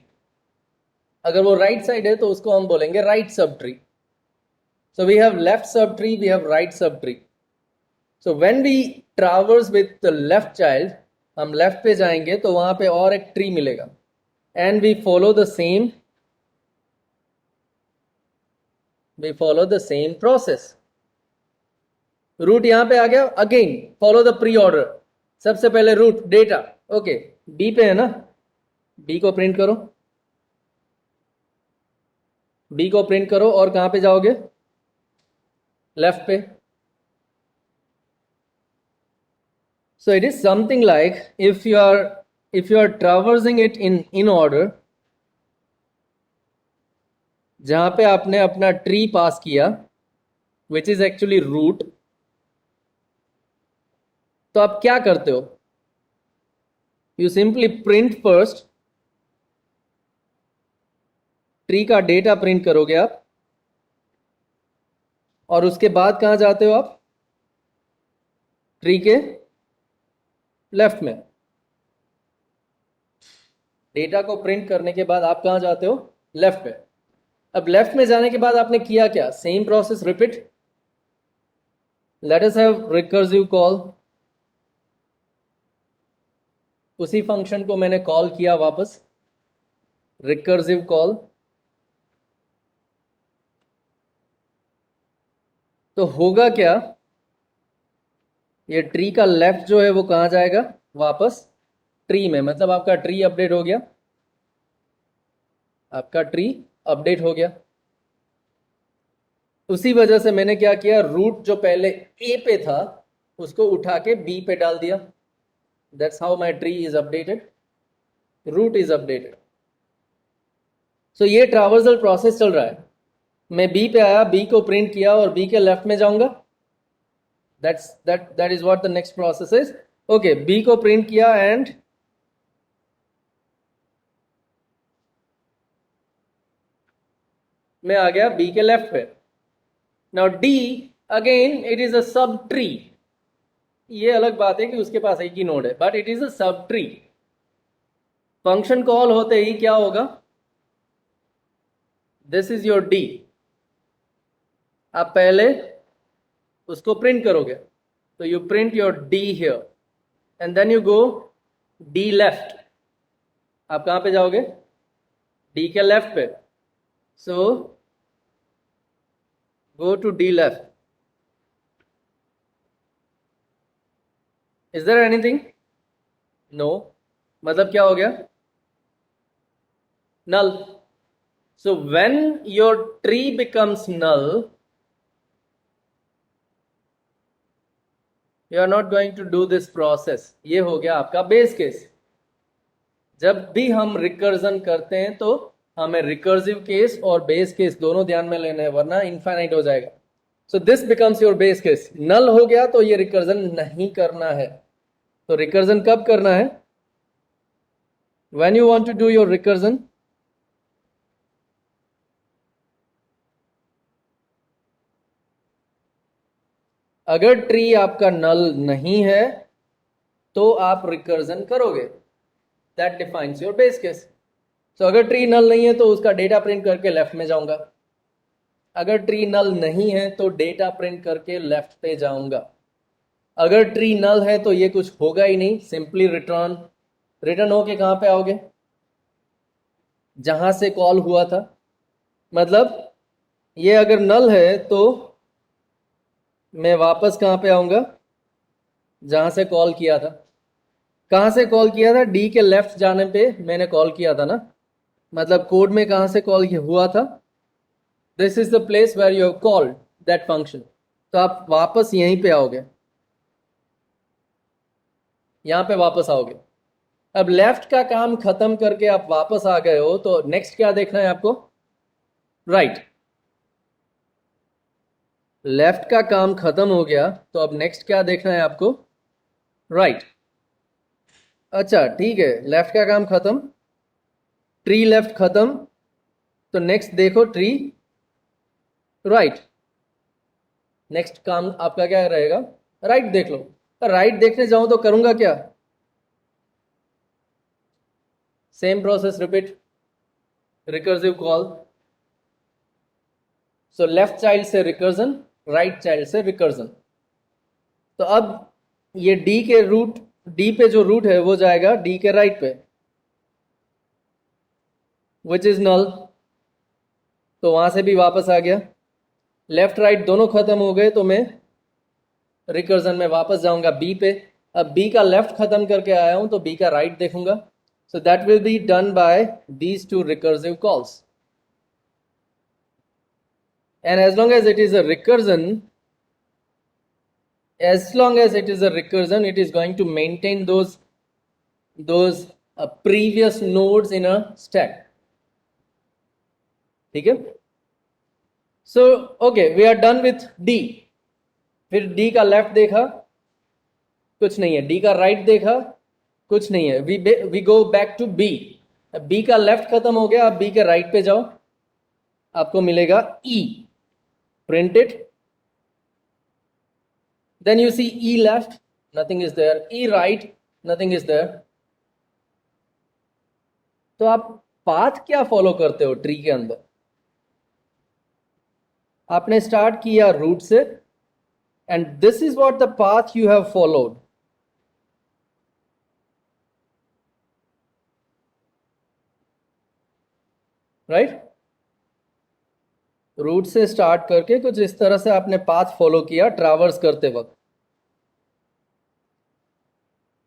अगर वो राइट साइड है तो उसको हम बोलेंगे right sub tree. So we have left subtree, we have right subtree. So when we traverse with the left child, हम लेफ्ट पे जाएंगे तो वहां पे और एक ट्री मिलेगा. And we follow the same process. Root यहां पे आ गया. Again follow the pre order. सबसे पहले रूट डेटा, ओके, बी पे है ना, बी को प्रिंट करो. बी को प्रिंट करो और कहां पे जाओगे? लेफ्ट पे. So it is something like if you are traversing it in order, जहां पे आपने अपना ट्री पास किया which is actually root, तो आप क्या करते हो? You simply print first. Tree का डेटा प्रिंट करोगे आप, और उसके बाद कहां जाते हो आप? ट्री के लेफ्ट में. डेटा को प्रिंट करने के बाद आप कहां जाते हो? लेफ्ट पे. अब लेफ्ट में जाने के बाद आपने किया क्या? Same process repeat. Let us have recursive call. उसी फंक्शन को मैंने कॉल किया वापस, रिकर्सिव कॉल. तो होगा क्या? ये ट्री का लेफ्ट जो है वो कहां जाएगा? वापस ट्री में. मतलब आपका ट्री अपडेट हो गया. आपका ट्री अपडेट हो गया. उसी वजह से मैंने क्या किया, रूट जो पहले ए पे था उसको उठा के बी पे डाल दिया. That's how my tree is updated, root is updated. So ये ट्रावर्सल प्रोसेस चल रहा है. मैं बी पे आया, बी को प्रिंट किया और बी के लेफ्ट में जाऊंगा. that is what the next process is. Okay, B को प्रिंट किया एंड मैं आ गया बी के लेफ्ट पे. Now D again it is a sub tree. ये अलग बात है कि उसके पास एक ही नोड है, but it is a sub tree. Function call होते ही क्या होगा? This is your D. आप पहले उसको प्रिंट करोगे, तो you print your D here and then you go D left. आप कहां पे जाओगे? डी के लेफ्ट पे. So go to D left. Is there anything? No. मतलब क्या हो गया? null. So when your tree becomes null, you are not going to do this process. ये हो गया आपका बेस केस. जब भी हम रिकर्जन करते हैं तो हमें रिकर्सिव केस और बेस केस दोनों ध्यान में लेने हैं, वरना इनफाइनाइट हो जाएगा. So this becomes your base case. Null हो गया तो ये रिकर्जन नहीं करना है. तो रिकर्जन कब करना है? When you want to do your recursion, अगर ट्री आपका नल नहीं है तो आप रिकर्जन करोगे. That defines your base case. तो अगर ट्री नल नहीं है तो उसका डेटा प्रिंट करके लेफ्ट में जाऊंगा. अगर ट्री नल नहीं है तो डेटा प्रिंट करके लेफ्ट पे जाऊंगा. अगर ट्री नल है तो ये कुछ होगा ही नहीं, सिंपली रिटर्न. रिटर्न होके कहां पे आओगे? जहां से कॉल हुआ था. मतलब ये अगर नल है तो मैं वापस कहां पे आऊंगा? जहां से कॉल किया था. कहां से कॉल किया था? डी के लेफ्ट जाने पे मैंने कॉल किया था ना. मतलब कोड में कहां से कॉल हुआ था? This is the place where you have called that function. तो आप वापस यहीं पे आओगे, यहां पे वापस आओगे. अब लेफ्ट का काम खत्म करके आप वापस आ गए हो तो नेक्स्ट क्या देखना है आपको? राइट. लेफ्ट का काम खत्म हो गया तो अब नेक्स्ट क्या देखना है आपको? राइट. अच्छा ठीक है, लेफ्ट का काम खत्म, ट्री लेफ्ट खत्म, तो नेक्स्ट देखो ट्री राइट. नेक्स्ट काम आपका क्या रहेगा? राइट देख लो. राइट देखने जाऊं तो करूंगा क्या? Same process repeat, recursive call. So left child से रिकर्जन, राइट चाइल्ड से रिकर्जन. तो अब ये डी के रूट, डी पे जो रूट है वो जाएगा डी के राइट पे, विच इज नल. तो वहां से भी वापस आ गया. लेफ्ट राइट दोनों खत्म हो गए तो मैं रिकर्जन में वापस जाऊंगा बी पे. अब बी का लेफ्ट खत्म करके आया हूं तो बी का राइट देखूंगा. So that will be done by these two recursive calls. And as long as it is a recursion, it is going to maintain those previous nodes in a stack. ठीक है. So okay, we are done with D. फिर D का left देखा, कुछ नहीं है. D का right देखा, कुछ नहीं है. we go back to B. B का लेफ्ट खत्म हो गया, अब B के राइट पे जाओ, आपको मिलेगा E. Print it. Then you see E left, nothing is there. E right, nothing is there. तो आप पाथ क्या फॉलो करते हो ट्री के अंदर? आपने स्टार्ट किया रूट से, and this is what the path you have followed. Right, root से स्टार्ट करके कुछ इस तरह से आपने पाथ फॉलो किया ट्रैवर्स करते वक्त.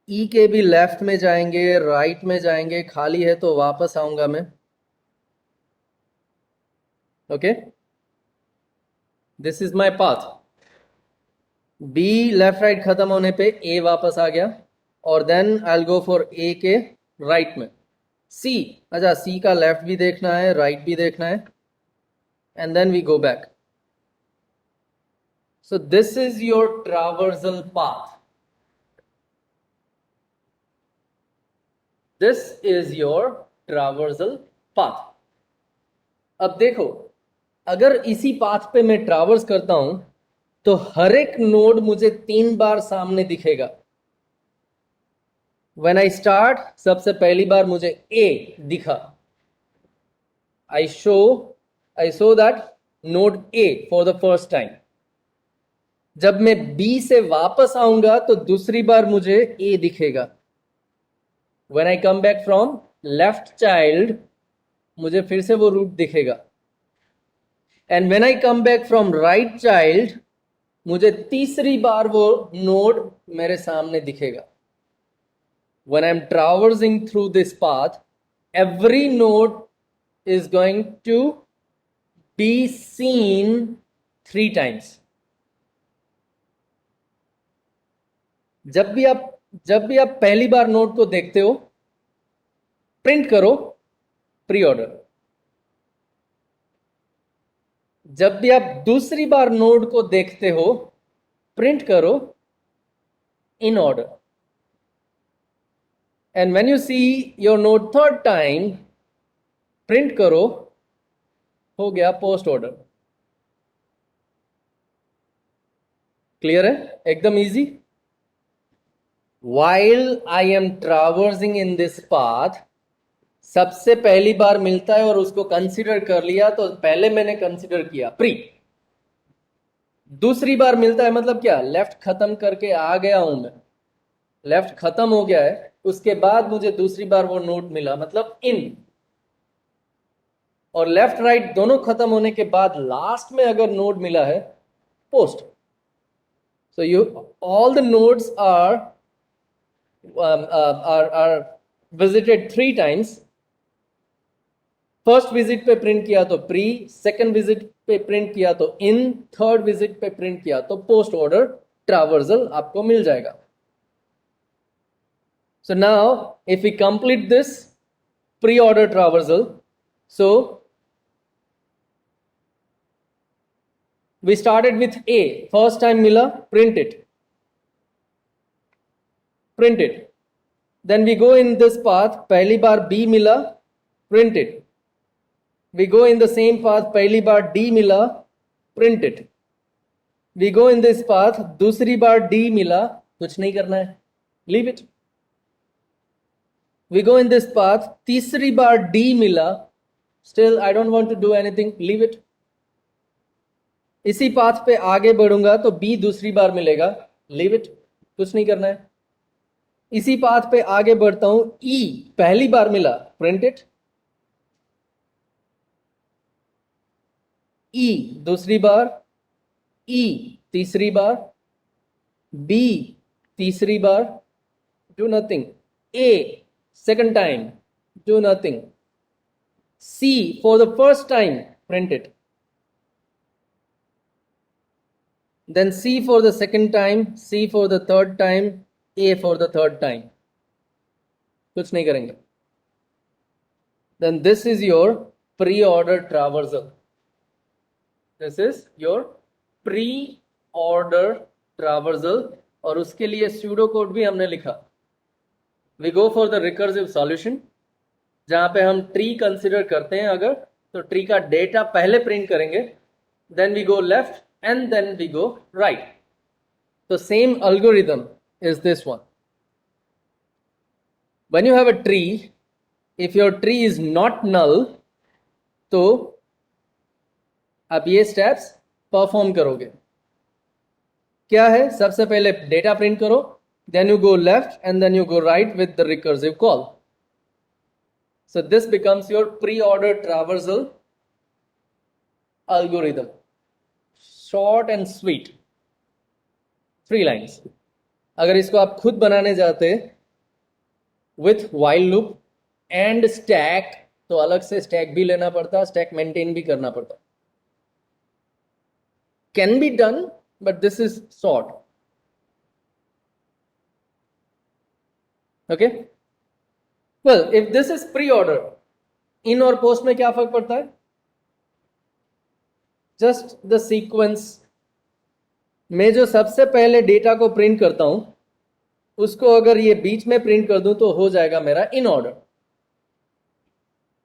ई के भी लेफ्ट में जाएंगे, राइट में जाएंगे, खाली है तो वापस आऊंगा मैं. Okay, this is my path. B left right खत्म होने पे ए वापस आ गया, और then I will go for A के राइट में. सी, अच्छा सी का लेफ्ट भी देखना है, राइट भी देखना है, and then we go back. So this is your traversal path. This is your traversal path. अब देखो, अगर इसी पाथ पे मैं ट्रैवर्स करता हूं तो हर एक नोड मुझे 3 बार सामने दिखेगा. When I start, सबसे पहली बार मुझे A दिखा. I saw that node A for the first time. जब मैं B से वापस आऊंगा तो दूसरी बार मुझे A दिखेगा. When I come back from left child, मुझे फिर से वो रूट दिखेगा. And when I come back from right child, मुझे तीसरी बार वो नोड मेरे सामने दिखेगा. When I'm traversing through this path, every node is going to be seen 3 times. जब भी आप पहली बार नोड को देखते हो, प्रिंट करो प्री ऑर्डर. जब भी आप दूसरी बार नोड को देखते हो, प्रिंट करो in order. And when you see your node third time, print करो हो गया पोस्ट ऑर्डर. क्लियर है? एकदम easy. While I am traversing in this path, सबसे पहली बार मिलता है और उसको कंसीडर कर लिया, तो पहले मैंने कंसीडर किया प्री. दूसरी बार मिलता है मतलब क्या, लेफ्ट खत्म करके आ गया हूं मैं, लेफ्ट खत्म हो गया है, उसके बाद मुझे दूसरी बार वो नोट मिला मतलब इन. और लेफ्ट राइट दोनों खत्म होने के बाद लास्ट में अगर नोड मिला है, post. So you all the nodes are visited 3 times. First visit पे प्रिंट किया तो प्री, सेकंड विजिट पे प्रिंट किया तो इन, थर्ड विजिट पे प्रिंट किया तो पोस्ट ऑर्डर ट्रैवर्सल आपको मिल जाएगा. So now if we complete this pre-order traversal, so we started with A, first time मिला, print it. Then we go in this path, पहली बार B मिला, print it. We go in the same path, पहली बार D मिला, print it. We go in this path, दूसरी बार D मिला, कुछ नहीं करना है, leave it. We go in this path, तीसरी बार D मिला, still I don't want to do anything, leave it. इसी पाथ पे आगे बढ़ूंगा तो B दूसरी बार मिलेगा, leave it, कुछ नहीं करना है. इसी पाथ पे आगे बढ़ता हूं, E पहली बार मिला, प्रिंट इट. E दूसरी बार, E तीसरी बार, B तीसरी बार, do nothing. A second time, do nothing. C for the first time, print it. Then C for the second time, C for the third time, A for the third time. कुछ नहीं करेंगे. Then this is your pre-order traversal. This is your pre-order traversal, और उसके लिए pseudo code भी हमने लिखा. We go for the recursive solution, जहां पे हम ट्री कंसिडर करते हैं अगर, तो ट्री का डेटा पहले प्रिंट करेंगे, then we go left and then we go right. So same algorithm is this one. When you have a tree, if your tree is not null, तो अब ये steps परफॉर्म करोगे। क्या है? सबसे पहले डेटा प्रिंट करो, then you go left and then you go right with the recursive call. So this becomes your pre-order traversal algorithm. Short and sweet, 3 lines. अगर इसको आप खुद बनाने जाते with while loop and stack, तो अलग से स्टैक भी लेना पड़ता, स्टैक मेंटेन भी करना पड़ता। Can be done, but this is short. Okay, well, if this is pre-order, इन और पोस्ट में क्या फर्क पड़ता है? जस्ट द सीक्वेंस में जो सबसे पहले डेटा को प्रिंट करता हूं उसको अगर ये बीच में प्रिंट कर दूं तो हो जाएगा मेरा इन ऑर्डर,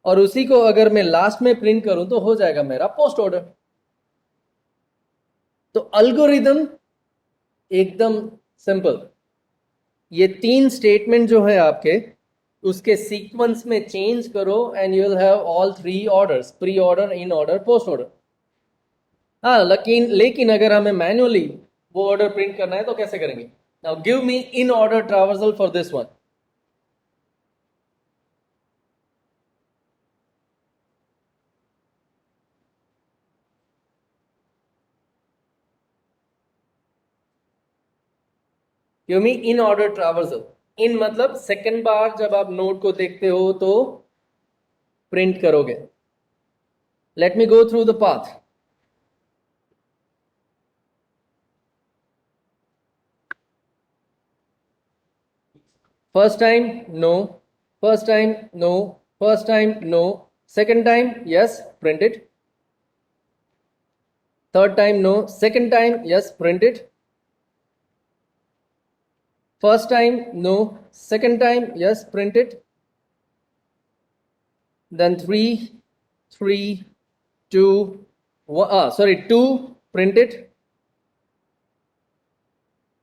और उसी को अगर मैं लास्ट में प्रिंट करूं तो हो जाएगा मेरा पोस्ट ऑर्डर। तो अल्गोरिदम एकदम सिंपल। ये 3 स्टेटमेंट जो है आपके, उसके सीक्वेंस में चेंज करो and you will have all 3 orders, pre order, in order, post order. हाँ, लेकिन अगर हमें मैन्युअली वो ऑर्डर प्रिंट करना है तो कैसे करेंगे? Now give me in order traversal for this one. Give me in order traversal. In मतलब सेकंड बार जब आप नोट को देखते हो तो प्रिंट करोगे। Let me go through the path. First time, no. First time, no. First time, no. Second time, yes, print it. Third time, no. Second time, yes, print it. First time, no. Second time, yes, print it. Then 3, 2, 2, print it.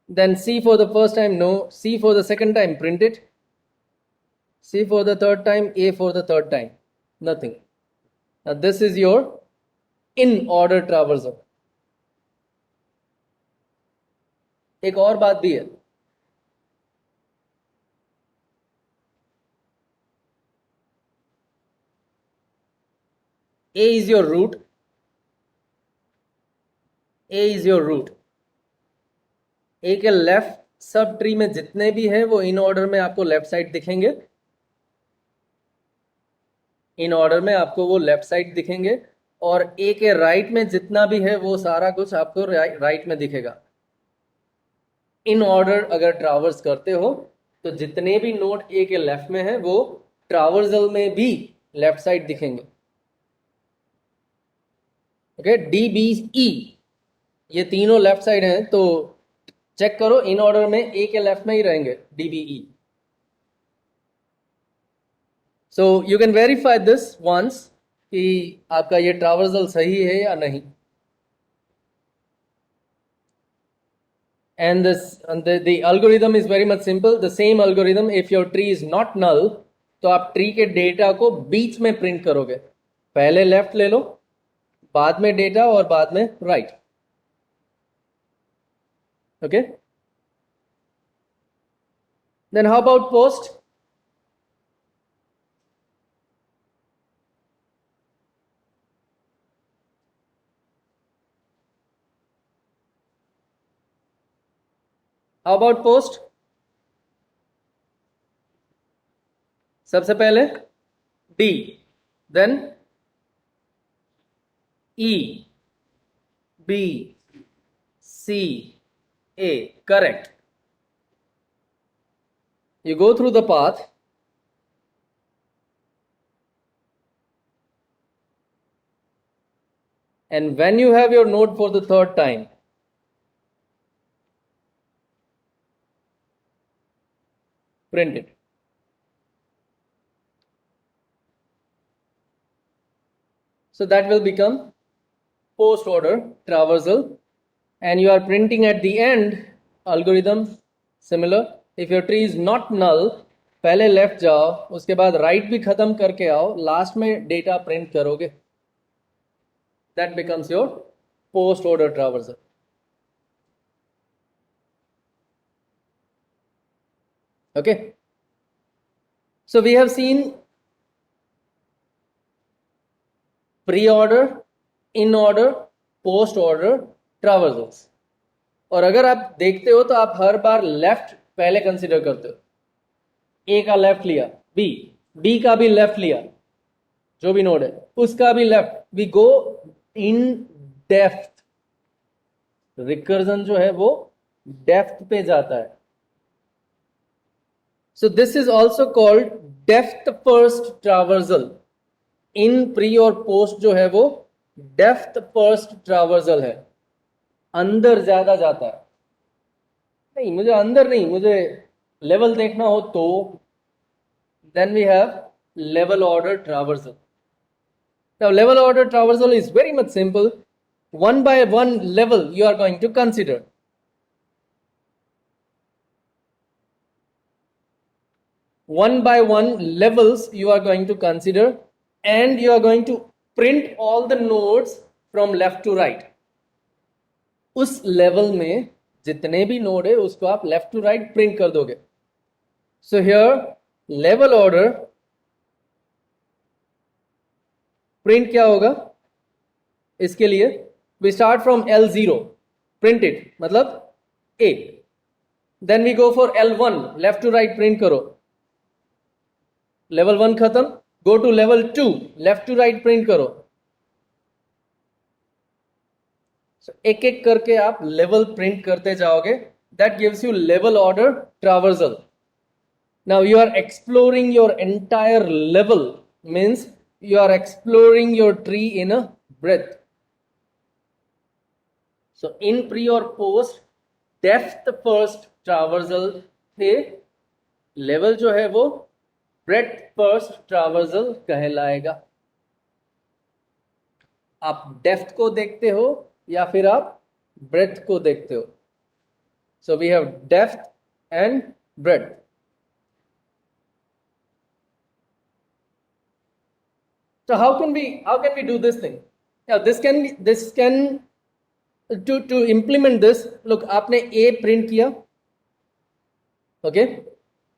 Then C for the first time, no. C for the second time, print it. C for the third time, A for the third time, nothing. Now this is your in order traversal. एक और बात भी है, A is your root. A is your root. ए के left sub tree में जितने भी हैं वो इन ऑर्डर में आपको लेफ्ट साइड दिखेंगे। इन ऑर्डर में आपको वो लेफ्ट साइड दिखेंगे, और ए के राइट में जितना भी है वो सारा कुछ आपको राइट में दिखेगा। इन ऑर्डर अगर ट्रावर्स करते हो तो जितने भी नोट ए के लेफ्ट में है वो ट्रावर्सल में भी लेफ्ट साइड दिखेंगे। ओके, डी, बी, ई ये तीनों लेफ्ट साइड हैं, तो चेक करो इन ऑर्डर में ए के लेफ्ट में ही रहेंगे D, B, E. So you can verify this once कि आपका ये ट्रावर्सल सही है या नहीं। And the algorithm is very much simple. The same algorithm, if your tree is not null, तो आप ट्री के डेटा को बीच में प्रिंट करोगे। पहले लेफ्ट ले लो, बाद में डेटा, और बाद में right. Okay, then how about post? How about post? सबसे पहले D, then E, B, C, A, correct. You go through the path, and when you have your node for the third time, print it. So that will become post order traversal, and you are printing at the end algorithm similar. If your tree is not null, पहले left जाओ, उसके बाद right भी खत्म करके आओ, last में data print करोगे। That becomes your post order traversal. Okay, so we have seen pre-order, in-order, post-order traversals. और अगर आप देखते हो तो आप हर बार लेफ्ट पहले कंसिडर करते हो. ए का लेफ्ट लिया, बी का भी लेफ्ट लिया, जो भी नोड है उसका भी left. We go in depth. Recursion जो है वो डेप्थ पे जाता है. So this is also called depth first traversal. In pre और पोस्ट जो है वो डेप्थ फर्स्ट ट्रावर्सल है. अंदर ज्यादा जाता है. नहीं, मुझे अंदर नहीं, मुझे लेवल देखना हो तो then we have level order traversal. Now level order traversal is very much simple. One by one level you are going to consider. One by one levels you are going to consider, and you are going to print all the nodes from left to right. उस level में जितने भी node है उसको आप left to right print कर दोगे. So here level order print क्या होगा इसके लिए? We start from L0, print it, मतलब A. Then we go for L1, left to right print करो. लेवल 1 खत्म, go to level 2, left to right print करो. So, एक एक करके आप लेवल प्रिंट करते जाओगे. That gives you level order traversal. Now you are exploring your entire level, means you are exploring your tree in a breadth. So in pre or post depth first traversal से level जो है वो breadth first traversal कहलाएगा. आप depth को देखते हो या फिर आप breadth को देखते हो. So we have depth and breadth. So how can we do this thing? Yeah, this can to implement this. Look, आपने A प्रिंट किया, ओके,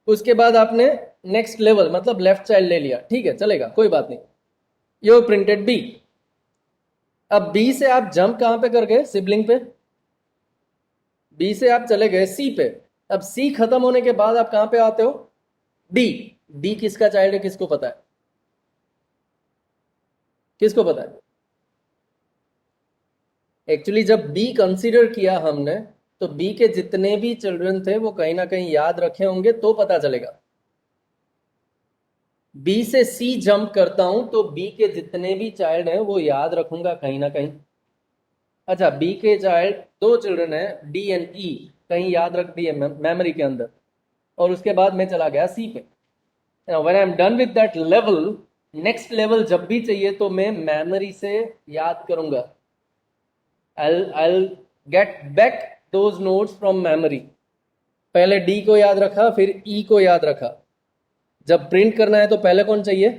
उसके बाद आपने नेक्स्ट लेवल मतलब लेफ्ट चाइल्ड ले लिया, ठीक है, चलेगा, कोई बात नहीं. You printed B. अब B से आप जंप कहां पे कर गए? सिबलिंग पे. B से आप चले गए C पे. अब C खत्म होने के बाद आप कहां पे आते हो? D. D किसका चाइल्ड है, किसको पता है? किसको पता है? एक्चुअली जब B कंसीडर किया हमने तो B के जितने भी चिल्ड्रन थे वो कहीं ना कहीं याद रखे होंगे तो पता चलेगा. B से C जंप करता हूं तो B के जितने भी चाइल्ड हैं वो याद रखूंगा कहीं ना कहीं. अच्छा, B के चाइल्ड 2 चिल्ड्रन हैं, D एंड E, कहीं याद रख दिए मेमोरी के अंदर, और उसके बाद मैं चला गया C पे. When I am done with that level, next level जब भी चाहिए तो मैं मेमोरी से याद करूंगा. I'll get back those nodes from memory. पहले D को याद रखा, फिर E को याद रखा. जब प्रिंट करना है तो पहले कौन चाहिए?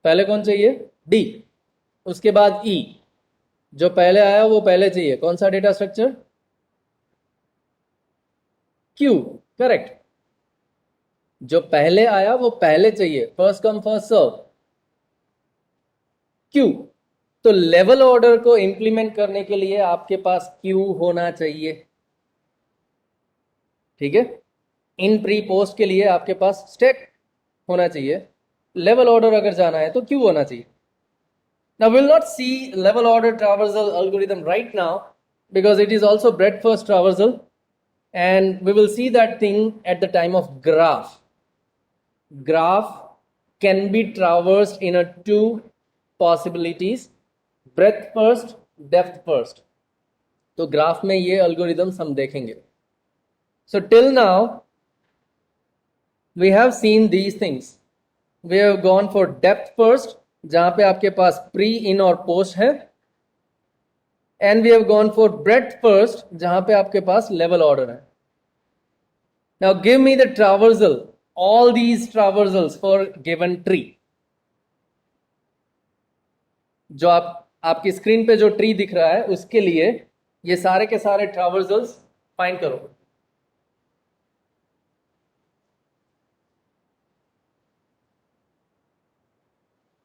पहले कौन चाहिए? D. उसके बाद E. जो पहले आया वो पहले चाहिए. कौन सा डेटा स्ट्रक्चर? Q. करेक्ट. जो पहले आया वो पहले चाहिए. First come first serve. Queue. तो लेवल ऑर्डर को इंप्लीमेंट करने के लिए आपके पास क्यू होना चाहिए, ठीक है. इन प्री पोस्ट के लिए आपके पास स्टैक होना चाहिए. लेवल ऑर्डर अगर जाना है तो क्यू होना चाहिए. Now we will not see level order traversal algorithm right now because it is also breadth first traversal, and we will see that thing at the time of graph. Graph can be traversed in a 2 possibilities, breadth first, depth first. तो graph में ये algorithms हम देखेंगे. So till now we have seen these things. We have gone for depth first, जहां पे आपके पास pre, इन और post है, and we have gone for breadth first, जहां पे आपके पास लेवल ऑर्डर है. Now give me the traversal, all these traversals for given tree. जो आप आपकी स्क्रीन पे जो ट्री दिख रहा है उसके लिए ये सारे के सारे ट्रावर्सल्स फाइंड करो.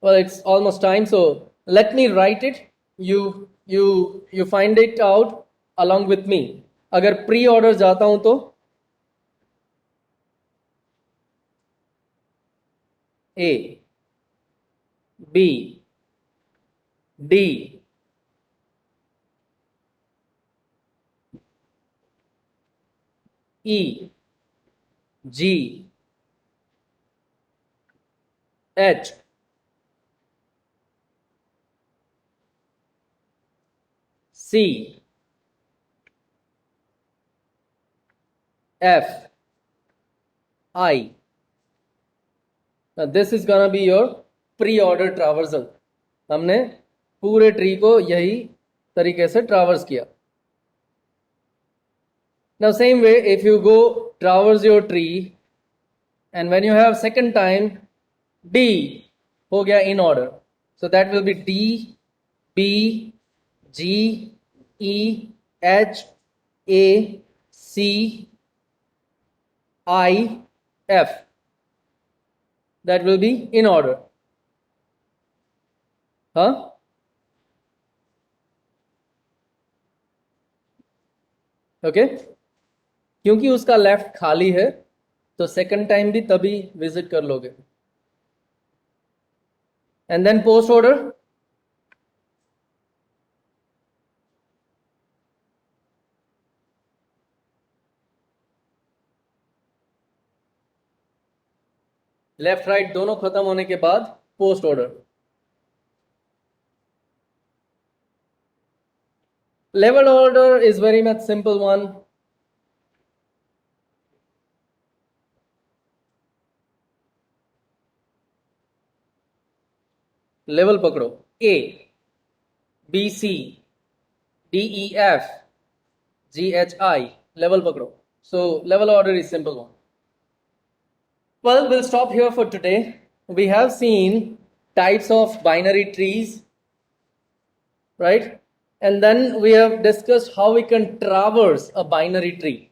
Well, it's almost time, so let me write it. You find it out along with me. अगर प्री ऑर्डर जाता हूं तो A, B, D, E, G, H, C, F, I. Now this is gonna be your pre-order traversal. हमने पूरे tree को यही तरीके से ट्रावर्स किया. Now same way, if you go traverse your tree and when you have second time D हो गया in order, so that will be D, B, G, E, H, A, C, I, F. That will be in order. Huh? Okay? क्योंकि उसका left खाली है तो second time भी तभी visit कर लोगे. And then post order. Left right दोनों खत्म होने के बाद post order. Level order is very much simple one. लेवल पकड़ो. A, B, C, D, E, F, G, H, I. Level पकड़ो. So level order is simple one. Well, we'll stop here for today. We have seen types of binary trees, right? And then we have discussed how we can traverse a binary tree.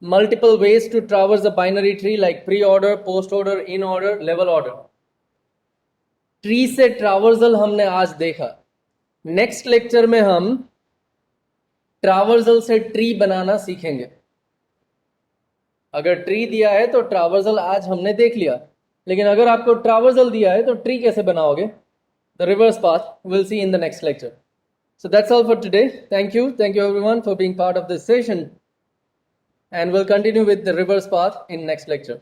Multiple ways to traverse a binary tree like pre-order, post-order, in-order, level order. Tree से traversal हमने आज देखा. Next lecture में हम traversal से tree बनाना सीखेंगे. अगर tree दिया है तो ट्रावर्सल आज हमने देख लिया, लेकिन अगर आपको ट्रावर्सल दिया है तो ट्री कैसे बनाओगे? The reverse path will see in the next lecture. So that's all for today. Thank you everyone for being part of this session, and we'll continue with the reverse path in next lecture.